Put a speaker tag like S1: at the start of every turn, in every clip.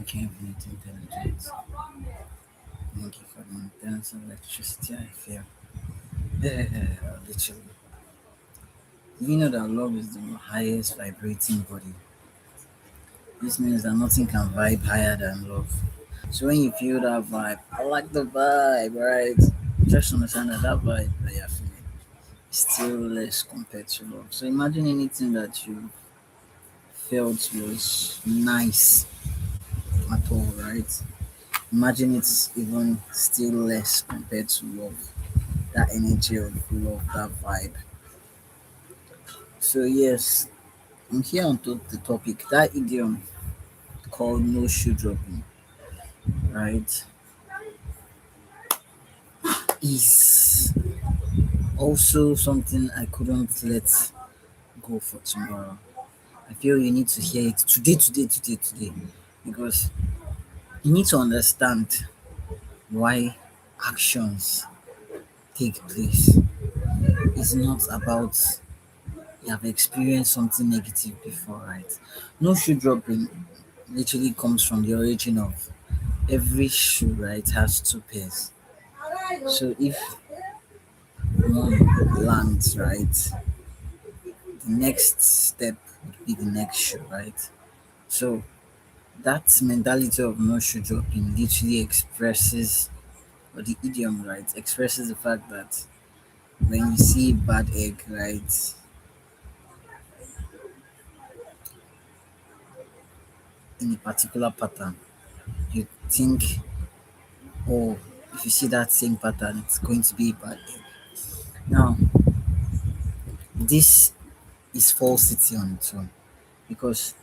S1: infinite intelligence. Thank you for the intense electricity I feel. Yeah, literally. You know that love is the highest vibrating body. This means that nothing can vibe higher than love. So when you feel that vibe, I like the vibe, right? Just understand that vibe that you're feeling is still less compared to love. So imagine anything that you felt was nice at all, right? Imagine it's even still less compared to love. That energy of love, that vibe. So yes, I'm here on the topic. That idiom called no shoe dropping, right, is also something I couldn't let go for tomorrow. I feel you need to hear it today, today, today, today, because you need to understand why actions take place. It's not about you have experienced something negative before, right? No shoe dropping literally comes from the origin of every shoe, right, has two pairs. So if one lands, right, the next step would be the next shoe, right? So that mentality of no shoe dropping literally expresses, or the idiom, right, expresses the fact that when you see bad egg, right, in a particular pattern, you think, oh, if you see that same pattern, it's going to be a bad egg. Now, this is falsity on its own because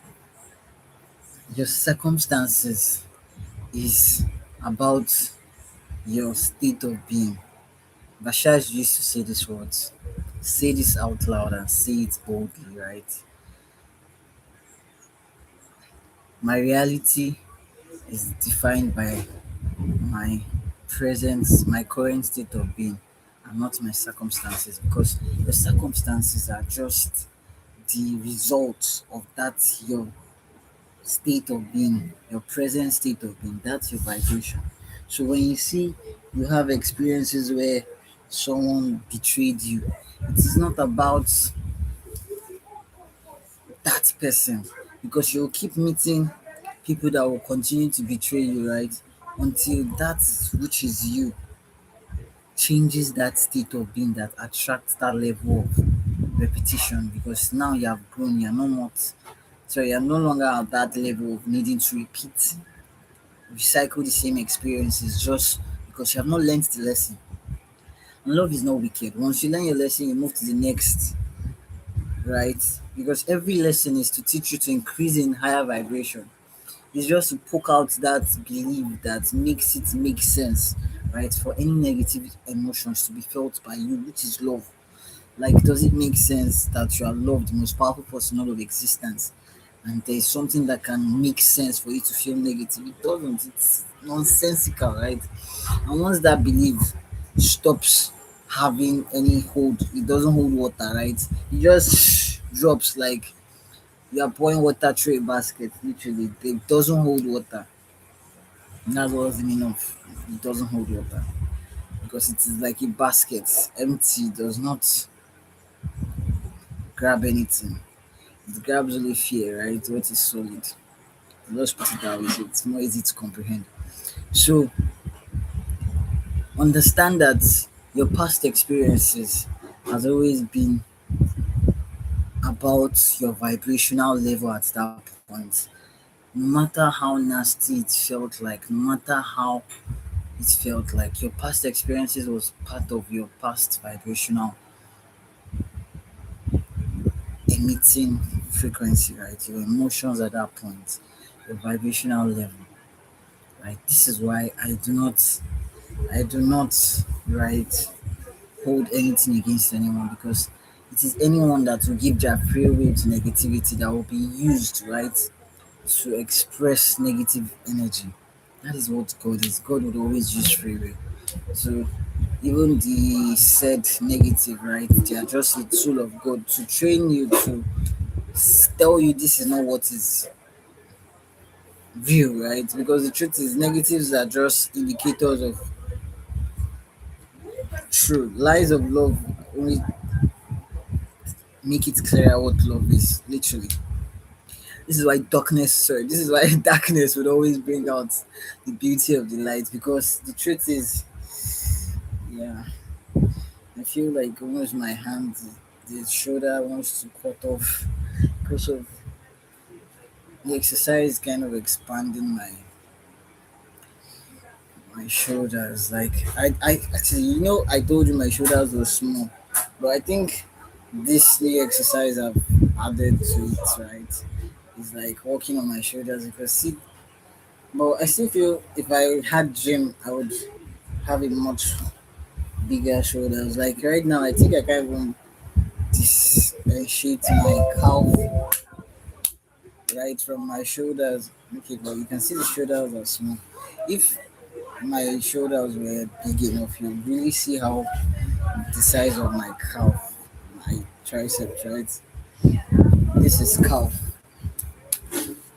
S1: your circumstances is about your state of being. Bashar used to say these words. Say this out loud and say it boldly, right? My reality is defined by my presence, my current state of being, and not my circumstances because your circumstances are just the result of that your state of being, your present state of being. That's your vibration. So when you see you have experiences where someone betrayed you, it is not about that person because you'll keep meeting people that will continue to betray you, right? Until that which is you changes that state of being that attracts that level of repetition because now you have grown, you're no more, so you're no longer at that level of needing to recycle the same experiences just because you have not learned the lesson. And love is not wicked. Once you learn your lesson, you move to the next, right? Because every lesson is to teach you to increase in higher vibration. It's just to poke out that belief that makes it make sense, right? For any negative emotions to be felt by you, which is love. Like, does it make sense that you are loved, the most powerful person in all of existence, and there is something that can make sense for you to feel negative? It doesn't. It's nonsensical, right? And once that belief stops having any hold, it doesn't hold water, right? It just drops like you are pouring water through a basket, literally. It doesn't hold water. And that's what's the meaning of it doesn't hold water. Because it is like a basket, empty, does not grab anything. It grabs only fear, right? What is solid. Let's put it that way, so it's more easy to comprehend. So understand that your past experiences has always been about your vibrational level at that point. No matter how nasty it felt like, no matter how it felt like, your past experiences was part of your past vibrational emitting frequency, right? Your emotions at that point, your vibrational level, right? This is why I do not, right, hold anything against anyone because it is anyone that will give their free will to negativity that will be used, right, to express negative energy. That is what God is. God would always use free will. So even the said negative, right, they are just a tool of God to train you to tell you this is not what is view, right? Because the truth is, negatives are just indicators of true. Lies of love only make it clearer what love is, literally. This is why this is why darkness would always bring out the beauty of the light, because the truth is, yeah, I feel like almost my hand, the shoulder wants to cut off because of the exercise kind of expanding my shoulders. Like I actually, I told you my shoulders were small, but I think this new exercise I've added to it, right? It's like walking on my shoulders because see, but I still feel if I had gym, I would have a much bigger shoulders. Like right now, I think I can't even differentiate my calf right from my shoulders. Okay, but you can see the shoulders are small. If my shoulders were big enough, you really see how the size of my calf, my triceps, right? This is calf.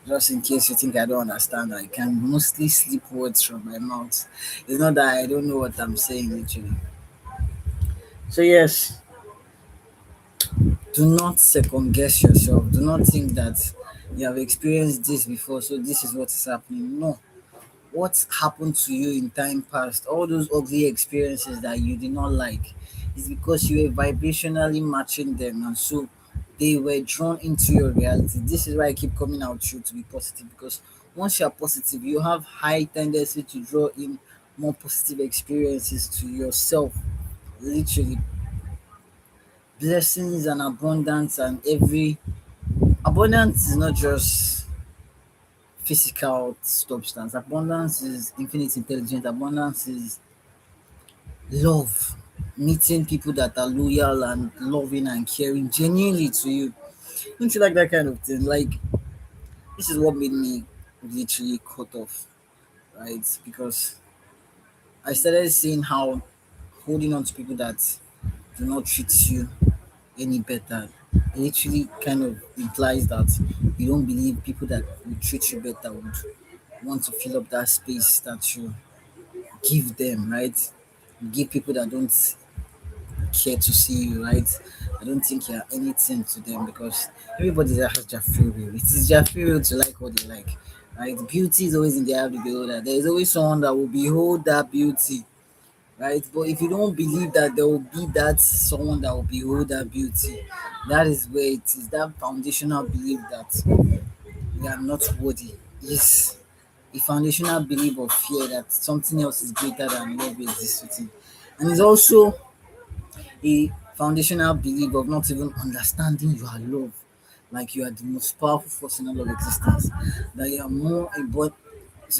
S1: Just in case you think I don't understand, I can mostly slip words from my mouth. It's not that I don't know what I'm saying, literally. So yes, do not second guess yourself. Do not think that you have experienced this before, so this is what is happening. No, what happened to you in time past, all those ugly experiences that you did not like, is because you were vibrationally matching them, and so they were drawn into your reality. This is why I keep coming out to you to be positive, because once you are positive, you have high tendency to draw in more positive experiences to yourself. Literally, blessings and abundance, and every abundance is not just physical substance. Abundance is infinite intelligence. Abundance is love, meeting people that are loyal and loving and caring genuinely to you. Don't you like that kind of thing? Like, this is what made me literally cut off, right? Because I started seeing how holding on to people that do not treat you any better literally kind of implies that you don't believe people that will treat you better would want to fill up that space that you give them, right? Give people that don't care to see you, right? I don't think you're anything to them, because everybody that has their free will. It is their free will to like what they like, right? Beauty is always in the eye of the beholder. There is always someone that will behold that beauty, right? But if you don't believe that there will be that someone that will behold that beauty, that is where it is. That foundational belief that we are not worthy is a foundational belief of fear that something else is greater than love exists within. And it's also a foundational belief of not even understanding you are loved, like you are the most powerful force in all of existence, that you are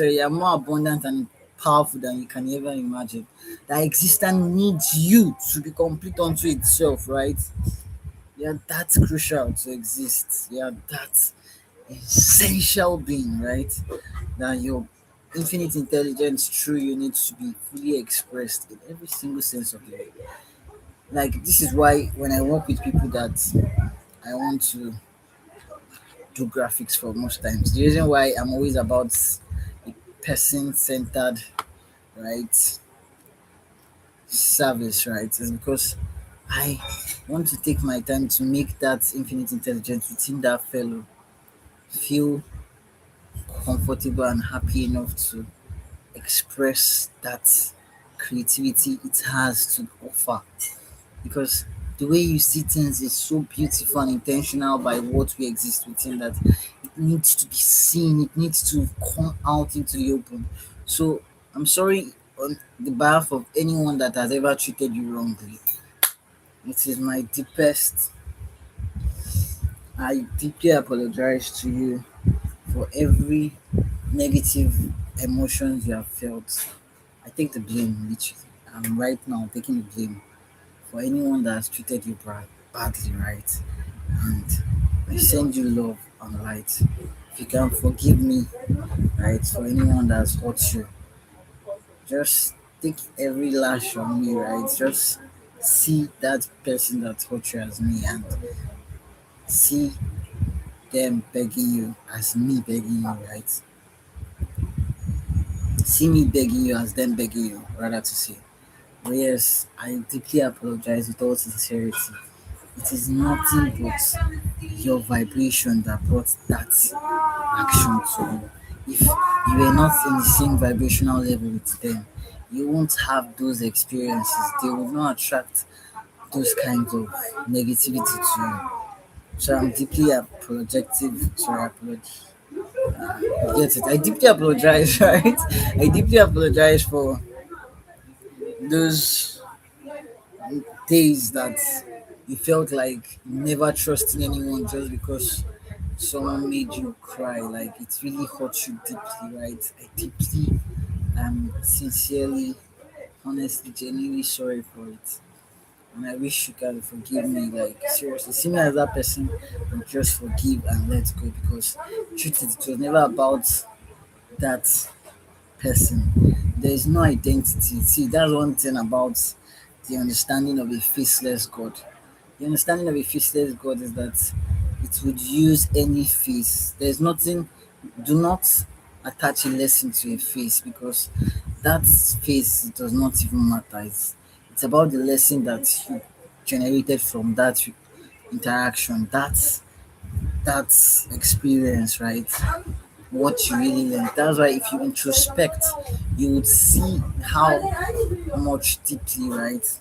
S1: you are more abundant and powerful than you can ever imagine. That existence needs you to be complete unto itself, right? You are that crucial to exist. You are that essential being, right? That your infinite intelligence through you needs to be fully expressed in every single sense of the word. Like, this is why when I work with people that I want to do graphics for, most times the reason why I'm always about a person centered, right, service, right, is because I want to take my time to make that infinite intelligence within that fellow feel comfortable and happy enough to express that creativity it has to offer, because the way you see things is so beautiful and intentional by what we exist within, that it needs to be seen, it needs to come out into the open. So I'm sorry on the behalf of anyone that has ever treated you wrongly. It is my deepest, I deeply apologize to you for every negative emotions you have felt. I take the blame, literally. I'm right now taking the blame for anyone that has treated you badly, right? And I send you love and light. If you can forgive me, right, for anyone that has hurt you, just take every lash on me, right? Just see that person that hurt you as me, and see them begging you as me begging you, right? see me begging you as them begging you, rather to say. But yes, I deeply apologize with all sincerity. It is nothing but your vibration that brought that action to you. If you were not in the same vibrational level with them, you won't have those experiences. They will not attract those kinds of negativity to you. So I'm deeply apologetic. Sorry, apology. You get it? I deeply apologize, right? I deeply apologize for those days that you felt like never trusting anyone just because someone made you cry. Like it really hurt you deeply, right? I deeply, sincerely, honestly, genuinely sorry for it. And I wish you can forgive me. Like seriously, see me as that person and just forgive and let go because truth is it was never about that person. There is no identity. See, that's one thing about the understanding of a faceless God. The understanding of a faceless God is that it would use any face. There's nothing, do not attach a lesson to a face because that face does not even matter. It's about the lesson that you generated from that interaction, that experience, right? What you really learned. That's why if you introspect, you would see how much deeply, right?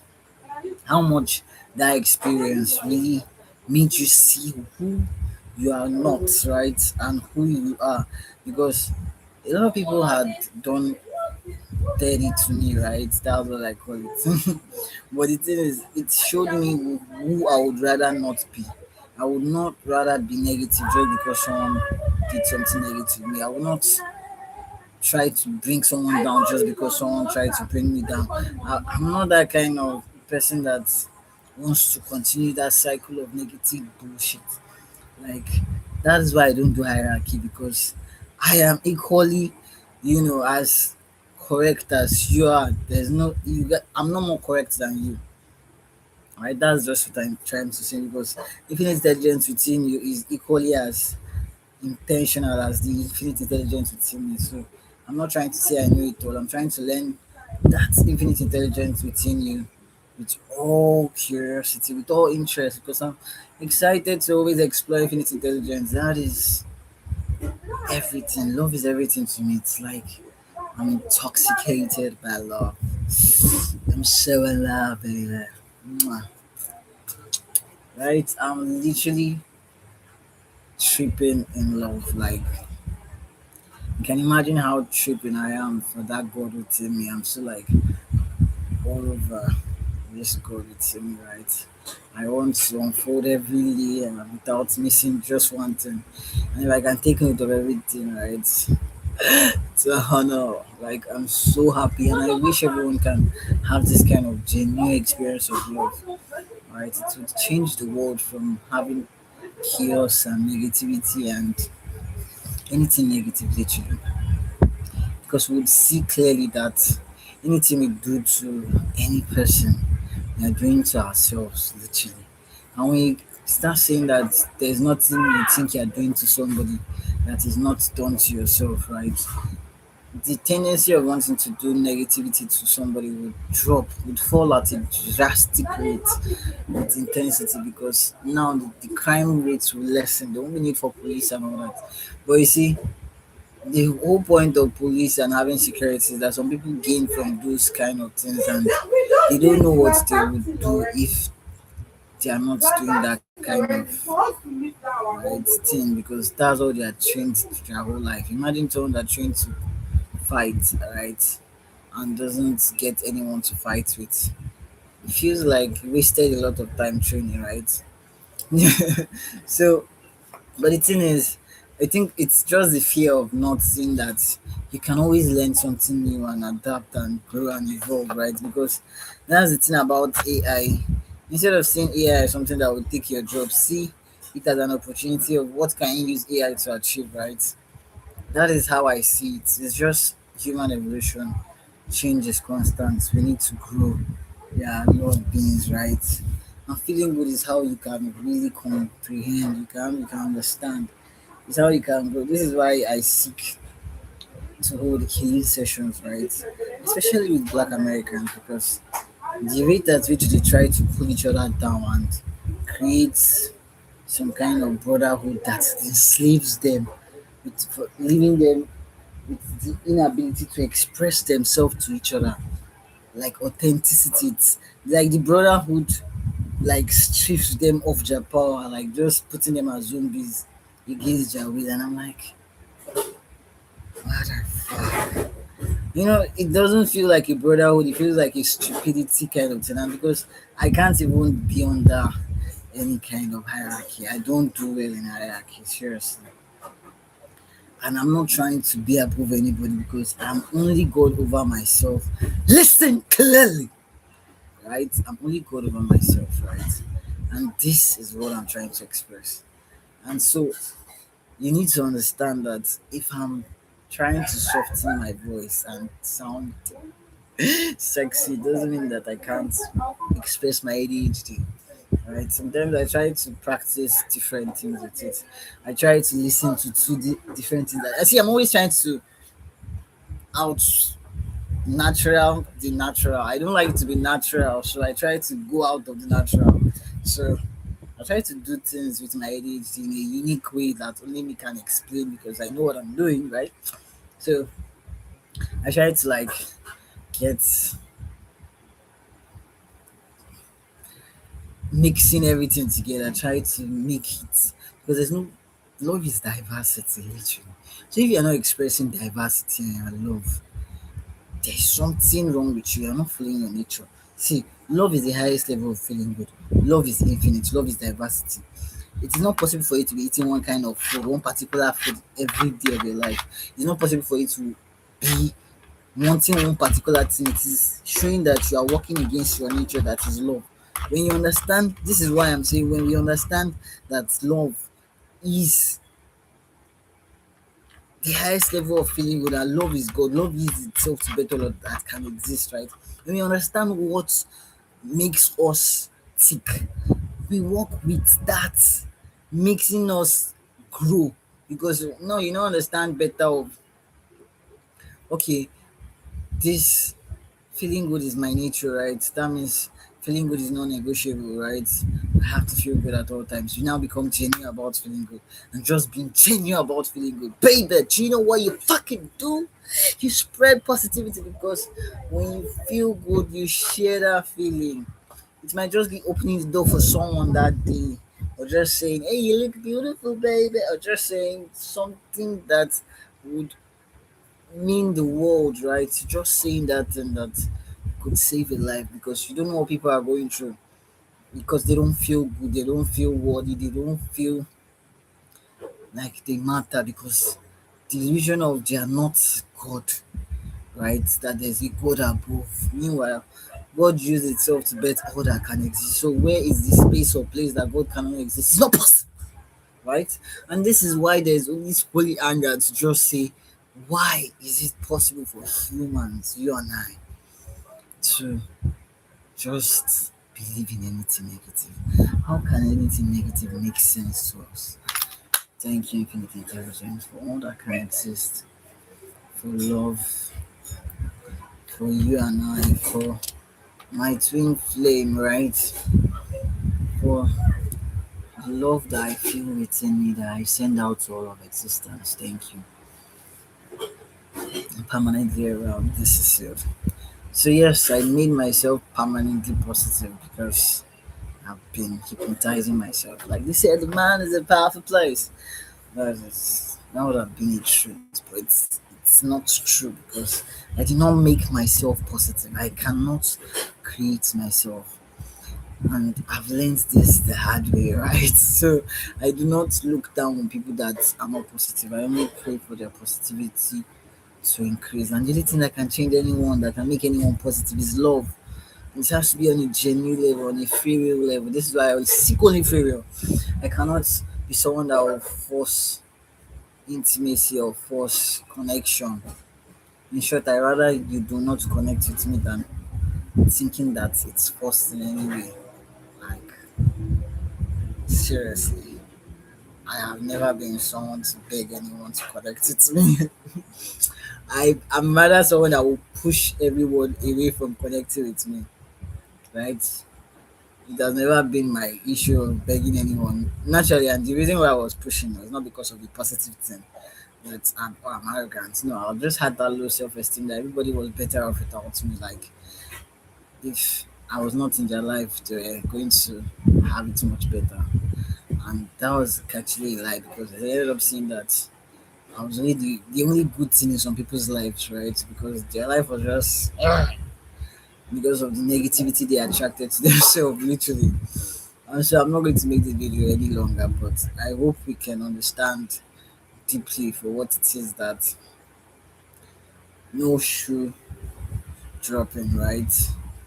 S1: How much that experience really made you see who you are not, right? And who you are. Because a lot of people had done dirty to me, right? That's what I call it. But the thing is, it showed me who I would rather not be. I would not rather be negative just because someone did something negative to me. I would not try to bring someone down just because someone tried to bring me down. I'm not that kind of person that wants to continue that cycle of negative bullshit. Like that is why I don't do hierarchy because I am equally, as correct as you are. There's no I'm not more correct than you. Right? That's just what I'm trying to say because infinite intelligence within you is equally as intentional as the infinite intelligence within me. So I'm not trying to say I know it all. I'm trying to learn that infinite intelligence within you with all curiosity, with all interest, because I'm excited to always explore infinite intelligence. That is everything. Love is everything to me. It's like I'm intoxicated by love. I'm so in love, baby. Mwah. Right? I'm literally tripping in love. Like you can imagine how tripping I am for that God within me. I'm so like all over this God within me, right? I want to unfold every layer without missing just one thing. And if I can take note of everything, right? It's a honor. Like I'm so happy and I wish everyone can have this kind of genuine experience of love. Right? It would change the world from having chaos and negativity and anything negative literally. Because we would see clearly that anything we do to any person, we are doing to ourselves, literally. And when you start saying that there's nothing you think you're doing to somebody that is not done to yourself, right? The tendency of wanting to do negativity to somebody would drop, would fall at a drastic rate with intensity because now the crime rates will lessen. There won't be need for police and all that. But you see, the whole point of police and having security is that some people gain from those kind of things and they don't know what they would do if they are not doing that kind of right thing because that's all they are trained to their whole life. Imagine someone that trained to fight, right, and doesn't get anyone to fight with. It feels like he wasted a lot of time training, right? So but the thing is, I think it's just the fear of not seeing that you can always learn something new and adapt and grow and evolve, right? Because that's the thing about AI. Instead of seeing AI as something that will take your job, see it as an opportunity of what can you use AI to achieve, right? That is how I see it. It's just human evolution. Change is constant. We need to grow. We are loved beings, right? And feeling good is how you can really comprehend. You can understand. It's how you can grow. This is why I seek to hold healing sessions, right? Especially with Black Americans, because the rate at which they try to pull each other down and create some kind of brotherhood that enslaves them, for leaving them with the inability to express themselves to each other, like authenticity. It's like the brotherhood like strips them of their power, like just putting them as zombies against their will. And I'm like, what the fuck? It doesn't feel like a brotherhood, it feels like a stupidity kind of thing. And because I can't even be under any kind of hierarchy, I don't do well in hierarchy, seriously. And I'm not trying to be above anybody because I'm only God over myself. Listen clearly, right? I'm only God over myself, right? And this is what I'm trying to express. And so you need to understand that if I'm trying to soften my voice and sound sexy, doesn't mean that I can't express my ADHD. Right? Sometimes I try to practice different things with it. I try to listen to different things. I see. I'm always trying to out natural the natural. I don't like it to be natural, so I try to go out of the natural. So I try to do things with my ADHD in a unique way that only me can explain because I know what I'm doing, right? So I try to like get mixing everything together, try to make it because there's no love is diversity, literally. So if you're not expressing diversity in your love, there's something wrong with you. You're not feeling your nature. See, love is the highest level of feeling good. Love is infinite. Love is diversity. It is not possible for you to be eating one kind of food, one particular food every day of your life. It's not possible for you to be wanting one particular thing. It is showing that you are working against your nature, that is love. When you understand, this is why I'm saying when we understand that love is the highest level of feeling good, and love is God, love is itself to better love that can exist, right? When we understand what makes us tick, we work with that, making us grow. Because no, you don't understand better of okay, this feeling good is my nature, right? That means feeling good is non-negotiable, right? I have to feel good at all times. You now become genuine about feeling good and just being genuine about feeling good. Baby, do you know what you fucking do? You spread positivity because when you feel good, you share that feeling. It might just be opening the door for someone that day, or just saying, "Hey, you look beautiful, baby," or just saying something that would mean the world, right? Just saying that and that could save a life because you don't know what people are going through because they don't feel good, they don't feel worthy, they don't feel like they matter because the illusion of they are not God, right? That there's a God above. Meanwhile, God uses itself to bet all that can exist. So where is the space or place that God cannot exist? It's not possible, right? And this is why there's always holy anger to just say, why is it possible for humans, you and I, to just believe in anything negative? How can anything negative make sense to us? Thank you, Infinite Intelligence, for all that can exist, for love, for you and I, for my twin flame, right? For the love that I feel within me that I send out to all of existence. Thank you. I'm permanently around. This is it. So yes, I made myself permanently positive because I've been hypnotizing myself. Like they said, the man is a powerful place. That would have been a truth, but it's not true because I did not make myself positive. I cannot create myself. And I've learned this the hard way, right? So I do not look down on people that are not positive. I only pray for their positivity to increase. And the only thing that can change anyone, that can make anyone positive, is love. It has to be on a genuine level, on a free will level. This is why I seek only free will. I cannot be someone that will force intimacy or force connection. In short, I rather you do not connect with me than thinking that it's forced in any way. Like seriously, I have never been someone to beg anyone to connect with me. I'm rather someone that will push everyone away from connecting with me, right? It has never been my issue of begging anyone. Naturally, and the reason why I was pushing was not because of the positive thing that I'm arrogant. No, I just had that low self esteem that everybody was better off without me. Like, if I was not in their life, they were going to have it much better. And that was actually a lie because I ended up seeing that I was really the only good thing in some people's lives, right? Because their life was just because of the negativity they attracted to themselves, literally. And so I'm not going to make this video any longer, but I hope we can understand deeply for what it is that no shoe dropping, right?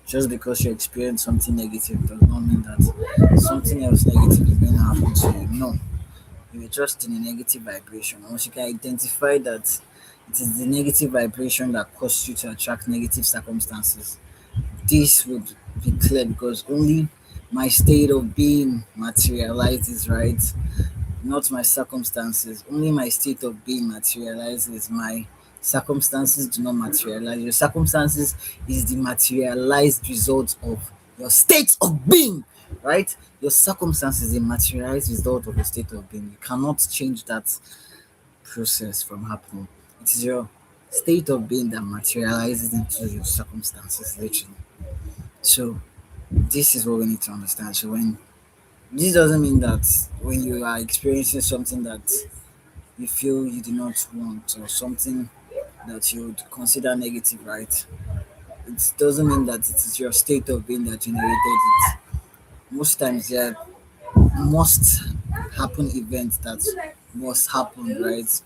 S1: Just because you experience something negative does not mean that something else negative is going to happen to you. No, you're just in a negative vibration. Once you can identify that it is the negative vibration that caused you to attract negative circumstances, this would be clear because only my state of being materializes, right? Not my circumstances. Only my state of being materializes. My circumstances do not materialize. Your circumstances is the materialized result of your state of being, right? Your circumstances is a materialized result of your state of being. You cannot change that process from happening. It is your state of being that materializes into your circumstances, literally. So this is what we need to understand. So when this doesn't mean that when you are experiencing something that you feel you do not want or something that you would consider negative, right? It doesn't mean that it is your state of being that generated it. Most times there must happen events that must happen, right?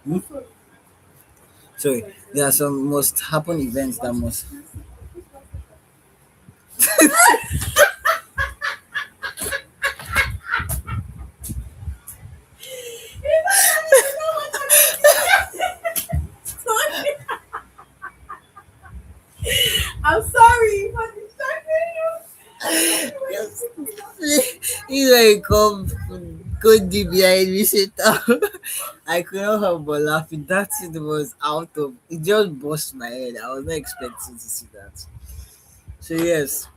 S1: Hmm? Sorry, there are some must happen events that must.
S2: I'm sorry for distracting
S1: Yes. He's like, go deep behind me, sit down. I couldn't help but laughing. That it was out of it just burst my head. I was not expecting to see that. So yes,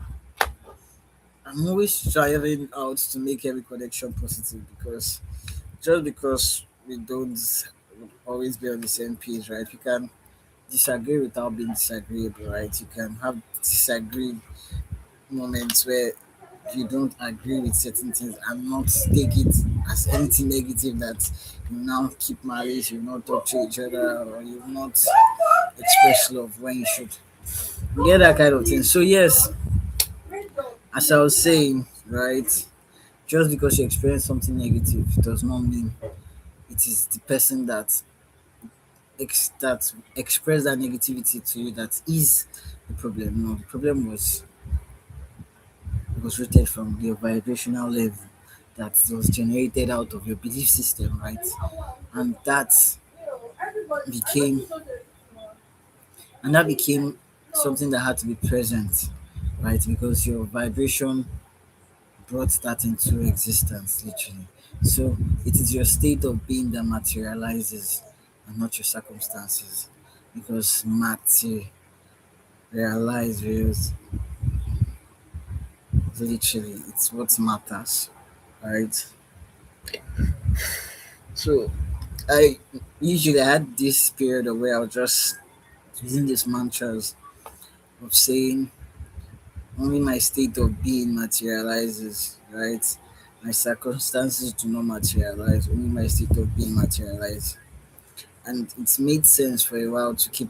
S1: I'm always striving out to make every connection positive because just because we don't always be on the same page, right? You can disagree without being disagreeable, right? You can have disagree moments where you don't agree with certain things and not take it as anything negative that you now keep malice, you not talk to each other, or you not express love when you should. You get that kind of thing. So yes, as I was saying, right, just because you experience something negative does not mean it is the person that expressed that negativity to you that is the problem. No, the problem was rooted from your vibrational level that was generated out of your belief system, right? And became that became something that had to be present, right? Because your vibration brought that into existence, literally. So it is your state of being that materializes and not your circumstances. Because materialize literally it's what matters, right? So I usually had this period of where I was just using these mantras of saying only my state of being materializes, right? My circumstances do not materialize, only my state of being materializes. And it's made sense for a while to keep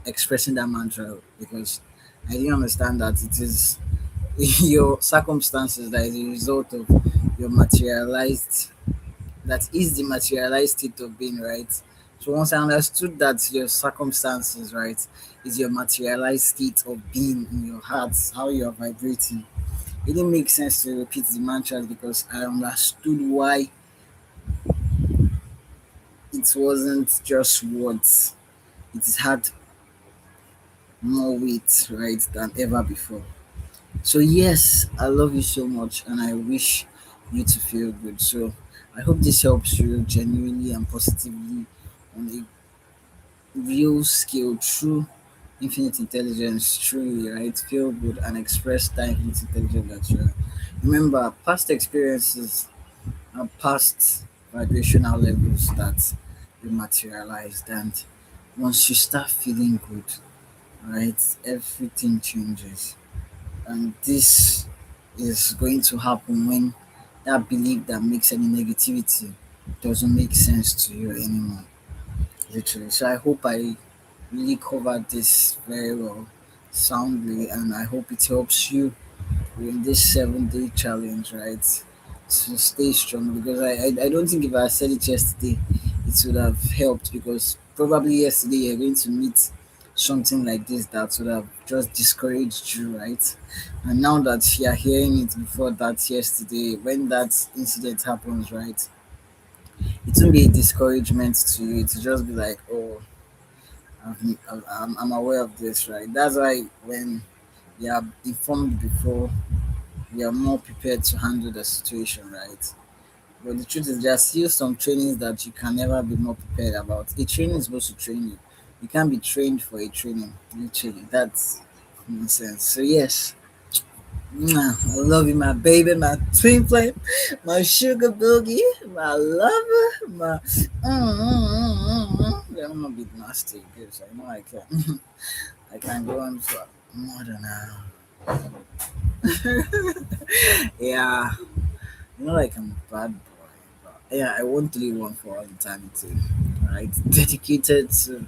S1: expressing that mantra because I didn't understand that it is your circumstances that is a result of your materialized that is the materialized state of being, right? So once I understood that your circumstances, right, is your materialized state of being in your heart, how you are vibrating, it didn't make sense to repeat the mantras because I understood why it wasn't just words. It had more weight, right, than ever before. So yes, I love you so much and I wish you to feel good. So I hope this helps you genuinely and positively on a real skill, true infinite intelligence, truly, right? Feel good and express that infinite intelligence that you are. Remember, past experiences and past vibrational levels that you materialized, and once you start feeling good, right, everything changes. And this is going to happen when that belief that makes any negativity doesn't make sense to you anymore. Literally. So I hope I really covered this very well, soundly, and I hope it helps you in this 7 day challenge, right? To stay strong, because I don't think if I said it yesterday, it would have helped, because probably yesterday you're going to meet something like this that would have just discouraged you, right? And now that you're hearing it before that yesterday, when that incident happens, right, it won't be a discouragement to you. It'll just be like, oh, I'm aware of this, right? That's why when you are informed before, you are more prepared to handle the situation, right? But the truth is, there are still some trainings that you can never be more prepared about. A training is supposed to train you. You can't be trained for a training, literally. That's nonsense. So, yes, mwah, I love you, my baby, my twin flame, my sugar boogie, my lover, my. Yeah, I'm gonna be nasty because I know I can. I can go on for more than an hour. Yeah, you know, like I'm a bad boy. But yeah, I won't leave one for all eternity. Right? Dedicated to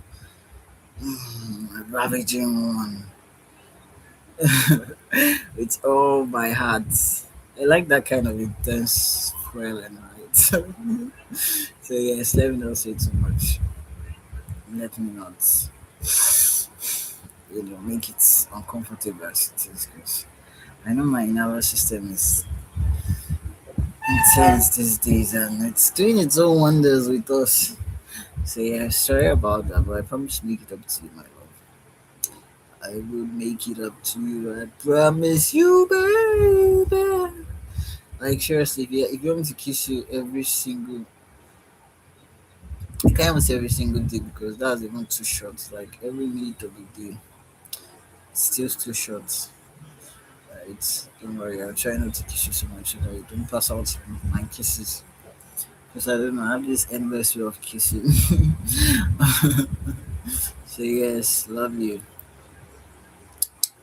S1: ravaging one with all my heart. I like that kind of intense feeling, right? So yes, let me not say too much. Let me not, make it uncomfortable as it is, because I know my nervous system is intense these days, and it's doing its own wonders with us. So yeah, sorry about that, but I promise to make it up to you, my love. I will make it up to you. I promise you, baby. Like seriously, if you want me to kiss you every single, I can't even say every single day because that's even too short. Like every minute of the day, still too short. Right? Don't worry, I'll try not to kiss you so much so that you don't pass out my kisses. Because I don't know, I have this endless way of kissing. So yes, love you.